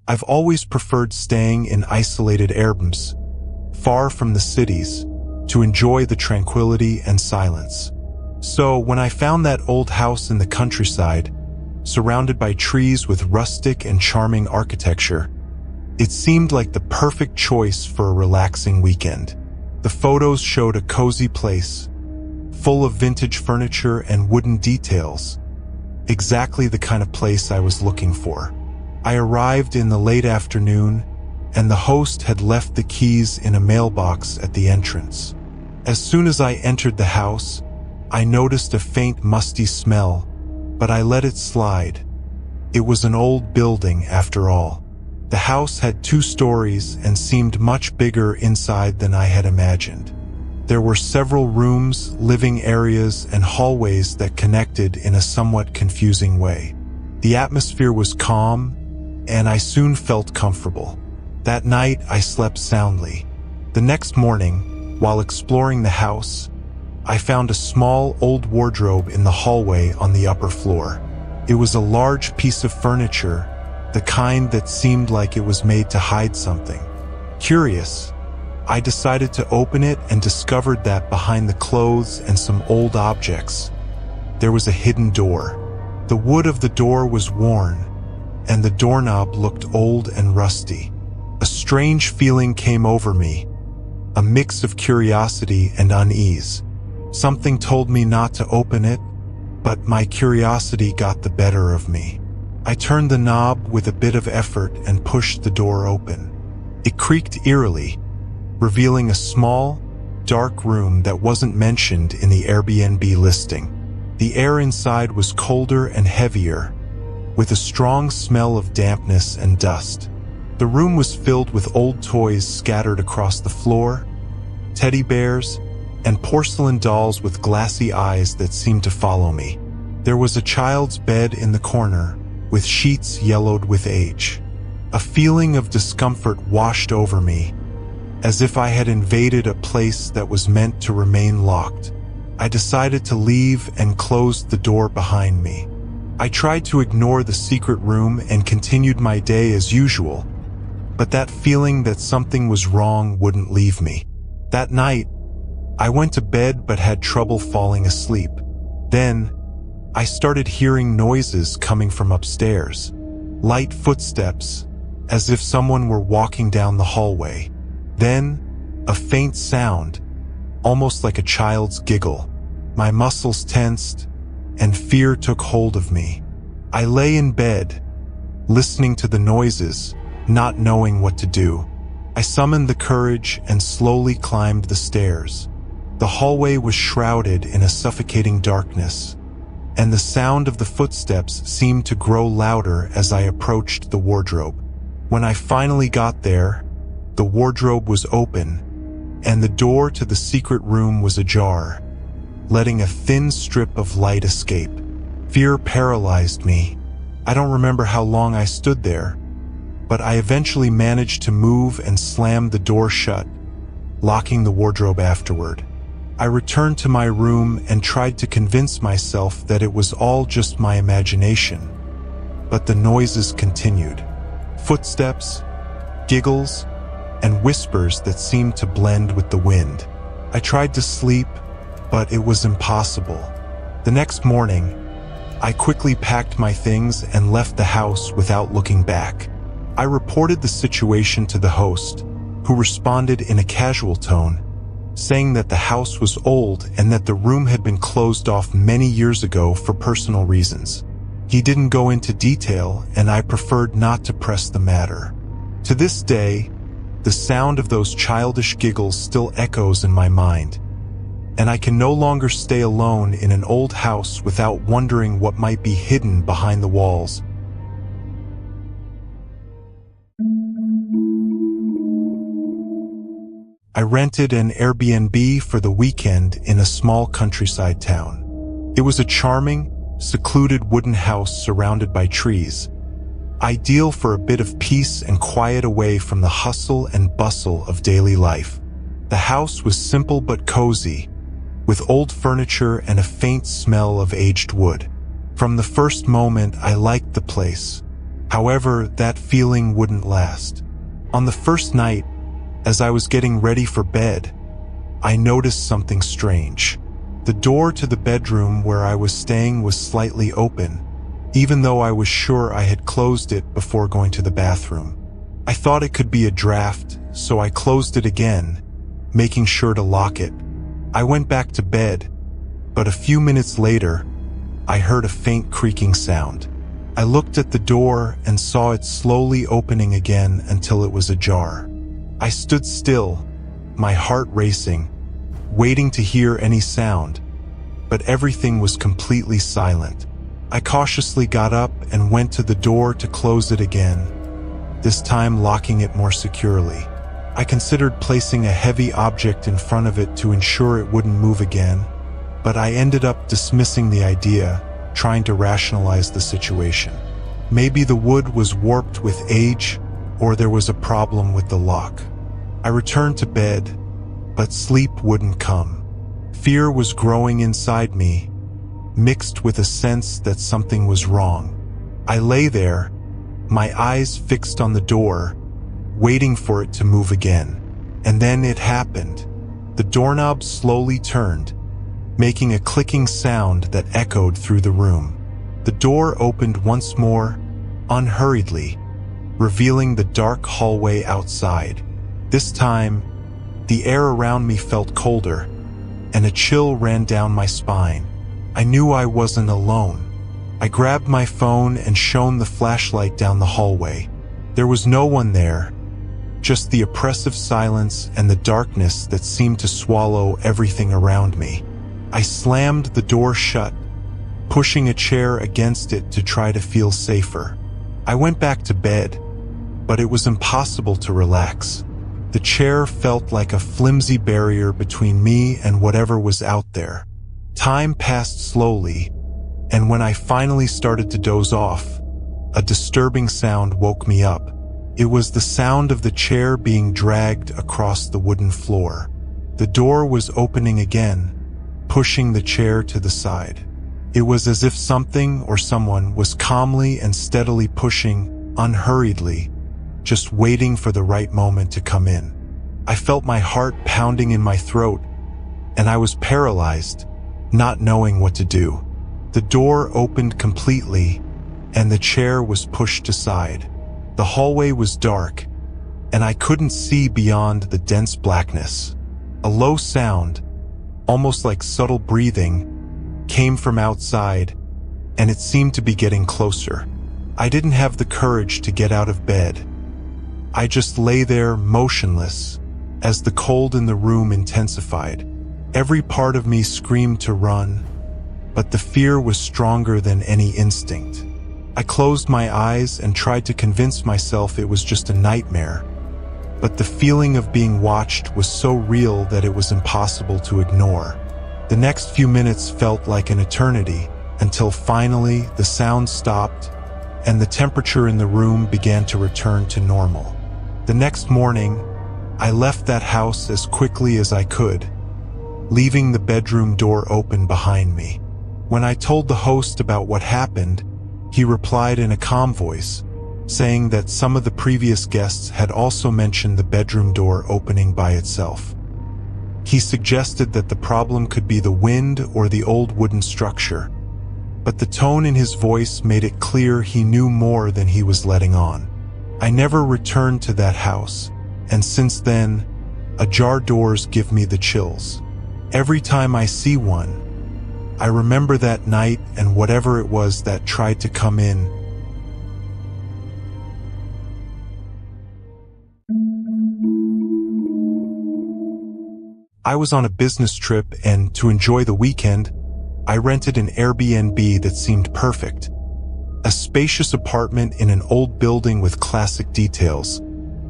I've always preferred staying in isolated Airbnbs, far from the cities, to enjoy the tranquility and silence. So when I found that old house in the countryside, surrounded by trees with rustic and charming architecture, it seemed like the perfect choice for a relaxing weekend. The photos showed a cozy place, full of vintage furniture and wooden details, exactly the kind of place I was looking for. I arrived in the late afternoon, and the host had left the keys in a mailbox at the entrance. As soon as I entered the house, I noticed a faint musty smell, but I let it slide. It was an old building after all. The house had 2 stories and seemed much bigger inside than I had imagined. There were several rooms, living areas, and hallways that connected in a somewhat confusing way. The atmosphere was calm, and I soon felt comfortable. That night, I slept soundly. The next morning, while exploring the house, I found a small old wardrobe in the hallway on the upper floor. It was a large piece of furniture, the kind that seemed like it was made to hide something. Curious, I decided to open it and discovered that behind the clothes and some old objects, there was a hidden door. The wood of the door was worn, and the doorknob looked old and rusty. A strange feeling came over me, a mix of curiosity and unease. Something told me not to open it, but my curiosity got the better of me. I turned the knob with a bit of effort and pushed the door open. It creaked eerily, revealing a small, dark room that wasn't mentioned in the Airbnb listing. The air inside was colder and heavier, with a strong smell of dampness and dust. The room was filled with old toys scattered across the floor, teddy bears, and porcelain dolls with glassy eyes that seemed to follow me. There was a child's bed in the corner, with sheets yellowed with age. A feeling of discomfort washed over me, as if I had invaded a place that was meant to remain locked. I decided to leave and closed the door behind me. I tried to ignore the secret room and continued my day as usual, but that feeling that something was wrong wouldn't leave me. That night, I went to bed but had trouble falling asleep. Then, I started hearing noises coming from upstairs. Light footsteps, as if someone were walking down the hallway. Then, a faint sound, almost like a child's giggle. My muscles tensed, and fear took hold of me. I lay in bed, listening to the noises, not knowing what to do. I summoned the courage and slowly climbed the stairs. The hallway was shrouded in a suffocating darkness, and the sound of the footsteps seemed to grow louder as I approached the wardrobe. When I finally got there, the wardrobe was open, and the door to the secret room was ajar, letting a thin strip of light escape. Fear paralyzed me. I don't remember how long I stood there, but I eventually managed to move and slam the door shut, locking the wardrobe afterward. I returned to my room and tried to convince myself that it was all just my imagination, but the noises continued. Footsteps, giggles, and whispers that seemed to blend with the wind. I tried to sleep, but it was impossible. The next morning, I quickly packed my things and left the house without looking back. I reported the situation to the host, who responded in a casual tone, saying that the house was old and that the room had been closed off many years ago for personal reasons. He didn't go into detail, and I preferred not to press the matter. To this day, the sound of those childish giggles still echoes in my mind, and I can no longer stay alone in an old house without wondering what might be hidden behind the walls. I rented an Airbnb for the weekend in a small countryside town. It was a charming, secluded wooden house surrounded by trees, ideal for a bit of peace and quiet away from the hustle and bustle of daily life. The house was simple but cozy, with old furniture and a faint smell of aged wood. From the first moment, I liked the place. However, that feeling wouldn't last. On the first night, as I was getting ready for bed, I noticed something strange. The door to the bedroom where I was staying was slightly open, even though I was sure I had closed it before going to the bathroom. I thought it could be a draft, so I closed it again, making sure to lock it. I went back to bed, but a few minutes later, I heard a faint creaking sound. I looked at the door and saw it slowly opening again until it was ajar. I stood still, my heart racing, waiting to hear any sound, but everything was completely silent. I cautiously got up and went to the door to close it again, this time locking it more securely. I considered placing a heavy object in front of it to ensure it wouldn't move again, but I ended up dismissing the idea, trying to rationalize the situation. Maybe the wood was warped with age, or there was a problem with the lock. I returned to bed, but sleep wouldn't come. Fear was growing inside me, mixed with a sense that something was wrong. I lay there, my eyes fixed on the door, waiting for it to move again. And then it happened. The doorknob slowly turned, making a clicking sound that echoed through the room. The door opened once more, unhurriedly, revealing the dark hallway outside. This time, the air around me felt colder, and a chill ran down my spine. I knew I wasn't alone. I grabbed my phone and shone the flashlight down the hallway. There was no one there, just the oppressive silence and the darkness that seemed to swallow everything around me. I slammed the door shut, pushing a chair against it to try to feel safer. I went back to bed, but it was impossible to relax. The chair felt like a flimsy barrier between me and whatever was out there. Time passed slowly, and when I finally started to doze off, a disturbing sound woke me up. It was the sound of the chair being dragged across the wooden floor. The door was opening again, pushing the chair to the side. It was as if something or someone was calmly and steadily pushing, unhurriedly, just waiting for the right moment to come in. I felt my heart pounding in my throat, and I was paralyzed, not knowing what to do. The door opened completely, and the chair was pushed aside. The hallway was dark, and I couldn't see beyond the dense blackness. A low sound, almost like subtle breathing, came from outside, and it seemed to be getting closer. I didn't have the courage to get out of bed. I just lay there motionless as the cold in the room intensified. Every part of me screamed to run, but the fear was stronger than any instinct. I closed my eyes and tried to convince myself it was just a nightmare, but the feeling of being watched was so real that it was impossible to ignore. The next few minutes felt like an eternity, until finally the sound stopped and the temperature in the room began to return to normal. The next morning, I left that house as quickly as I could, leaving the bedroom door open behind me. When I told the host about what happened, he replied in a calm voice, saying that some of the previous guests had also mentioned the bedroom door opening by itself. He suggested that the problem could be the wind or the old wooden structure, but the tone in his voice made it clear he knew more than he was letting on. I never returned to that house, and since then, ajar doors give me the chills. Every time I see one, I remember that night and whatever it was that tried to come in. I was on a business trip, and to enjoy the weekend, I rented an Airbnb that seemed perfect. A spacious apartment in an old building with classic details,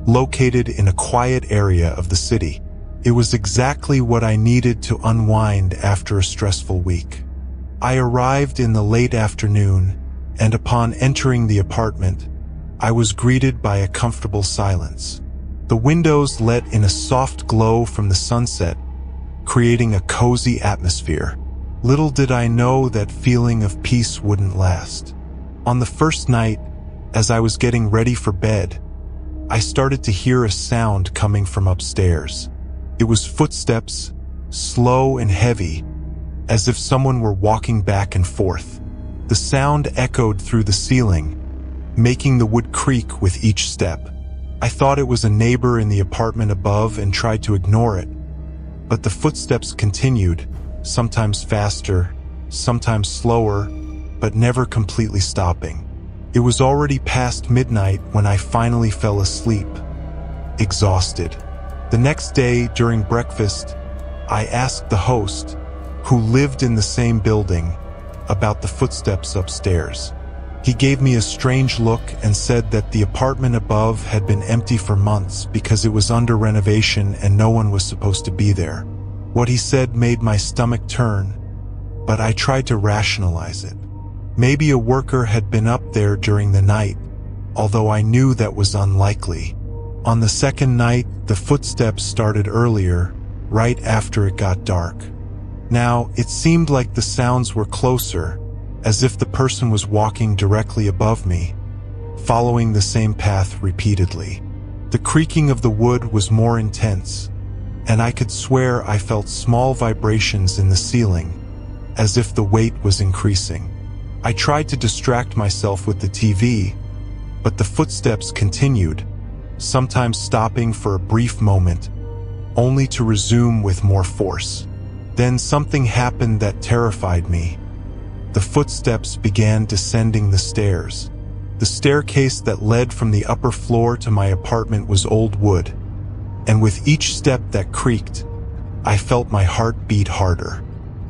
located in a quiet area of the city. It was exactly what I needed to unwind after a stressful week. I arrived in the late afternoon, and upon entering the apartment, I was greeted by a comfortable silence. The windows let in a soft glow from the sunset, creating a cozy atmosphere. Little did I know that feeling of peace wouldn't last. On the first night, As I was getting ready for bed, I started to hear a sound coming from upstairs. It was footsteps, slow and heavy, as if someone were walking back and forth. The sound echoed through the ceiling, making the wood creak with each step. I thought it was a neighbor in the apartment above and tried to ignore it, but the footsteps continued, sometimes faster, sometimes slower, but never completely stopping. It was already past midnight when I finally fell asleep, exhausted. The next day, during breakfast, I asked the host, who lived in the same building, about the footsteps upstairs. He gave me a strange look and said that the apartment above had been empty for months because it was under renovation and no one was supposed to be there. What he said made my stomach turn, but I tried to rationalize it. Maybe a worker had been up there during the night, although I knew that was unlikely. On the second night, the footsteps started earlier, right after it got dark. Now, it seemed like the sounds were closer, as if the person was walking directly above me, following the same path repeatedly. The creaking of the wood was more intense, and I could swear I felt small vibrations in the ceiling, as if the weight was increasing. I tried to distract myself with the TV, but the footsteps continued, sometimes stopping for a brief moment, only to resume with more force. Then something happened that terrified me. The footsteps began descending the stairs. The staircase that led from the upper floor to my apartment was old wood, and with each step that creaked, I felt my heart beat harder.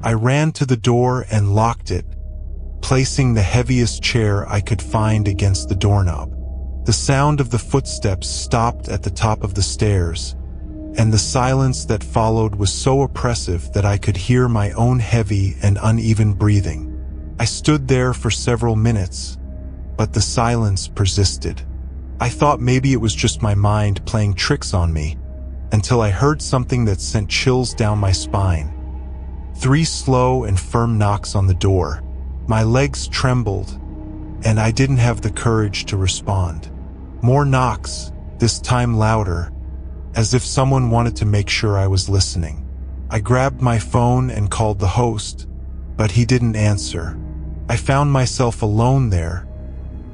I ran to the door and locked it, placing the heaviest chair I could find against the doorknob. The sound of the footsteps stopped at the top of the stairs, and the silence that followed was so oppressive that I could hear my own heavy and uneven breathing. I stood there for several minutes, but the silence persisted. I thought maybe it was just my mind playing tricks on me, until I heard something that sent chills down my spine. 3 slow and firm knocks on the door. My legs trembled, and I didn't have the courage to respond. More knocks, this time louder, as if someone wanted to make sure I was listening. I grabbed my phone and called the host, but he didn't answer. I found myself alone there,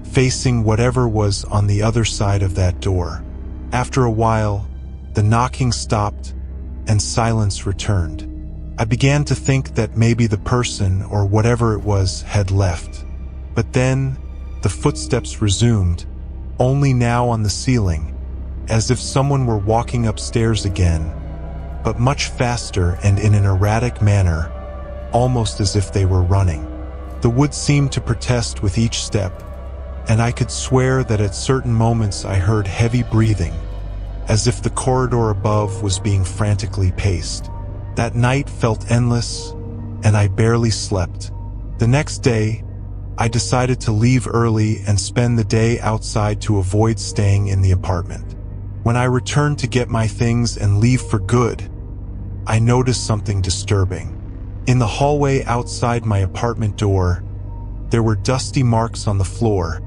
facing whatever was on the other side of that door. After a while, the knocking stopped and silence returned. I began to think that maybe the person, or whatever it was, had left. But then, the footsteps resumed, only now on the ceiling, as if someone were walking upstairs again, but much faster and in an erratic manner, almost as if they were running. The wood seemed to protest with each step, and I could swear that at certain moments I heard heavy breathing, as if the corridor above was being frantically paced. That night felt endless, and I barely slept. The next day, I decided to leave early and spend the day outside to avoid staying in the apartment. When I returned to get my things and leave for good, I noticed something disturbing. In the hallway outside my apartment door, there were dusty marks on the floor,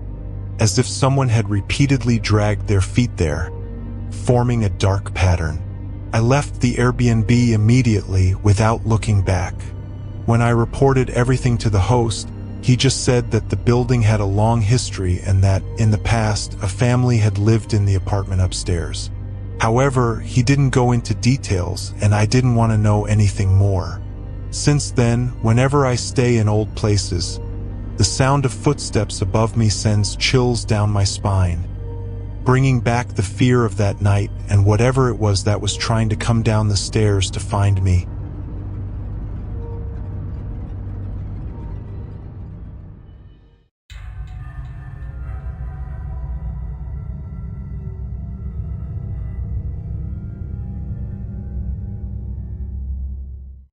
as if someone had repeatedly dragged their feet there, forming a dark pattern. I left the Airbnb immediately without looking back. When I reported everything to the host, he just said that the building had a long history and that, in the past, a family had lived in the apartment upstairs. However, he didn't go into details, and I didn't want to know anything more. Since then, whenever I stay in old places, the sound of footsteps above me sends chills down my spine, bringing back the fear of that night and whatever it was that was trying to come down the stairs to find me.